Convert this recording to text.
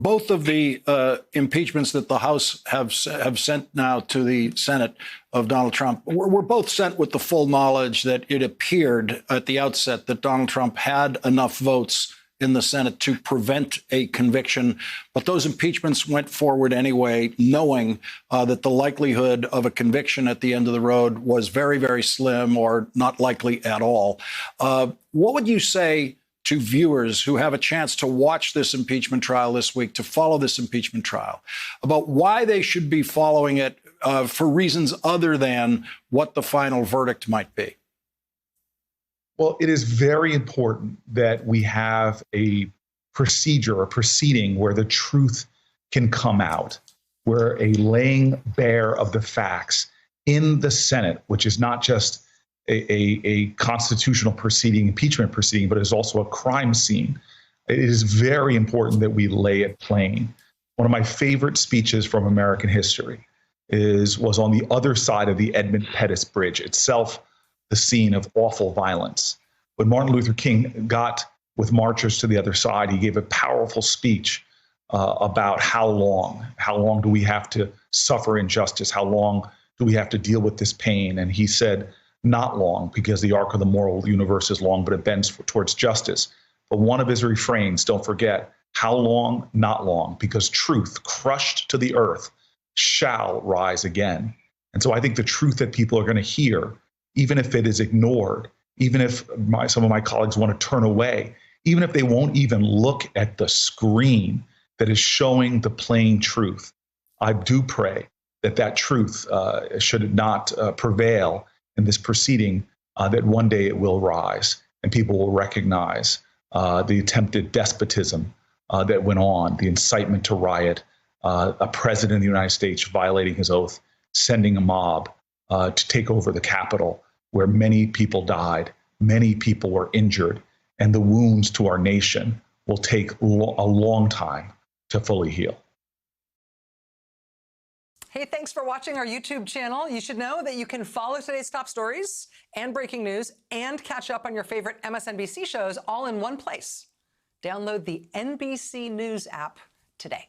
Both of the impeachments that the House have sent now to the Senate of Donald Trump were both sent with the full knowledge that it appeared at the outset that Donald Trump had enough votes in the Senate to prevent a conviction. But those impeachments went forward anyway, knowing that the likelihood of a conviction at the end of the road was very, very slim or not likely at all. What would you say to viewers who have a chance to watch this impeachment trial this week, to follow this impeachment trial, about why they should be following it for reasons other than what the final verdict might be? Well, it is very important that we have a procedure, a proceeding where the truth can come out, where a laying bare of the facts in the Senate, which is not just a constitutional proceeding, impeachment proceeding, but is also a crime scene. It is very important that we lay it plain. One of my favorite speeches from American history was on the other side of the Edmund Pettus Bridge, itself the scene of awful violence. When Martin Luther King got with marchers to the other side, he gave a powerful speech about how long do we have to suffer injustice? How long do we have to deal with this pain? And he said, not long, because the arc of the moral universe is long, but it bends towards justice. But one of his refrains, don't forget, how long, not long, because truth crushed to the earth shall rise again. And so I think the truth that people are going to hear, even if it is ignored, even if some of my colleagues want to turn away, even if they won't even look at the screen that is showing the plain truth, I do pray that that truth should not prevail in this proceeding, that one day it will rise and people will recognize the attempted despotism that went on, the incitement to riot, a president of the United States violating his oath, sending a mob to take over the Capitol, where many people died, many people were injured, and the wounds to our nation will take a long time to fully heal. Hey, thanks for watching our YouTube channel. You should know that you can follow today's top stories and breaking news and catch up on your favorite MSNBC shows all in one place. Download the NBC News app today.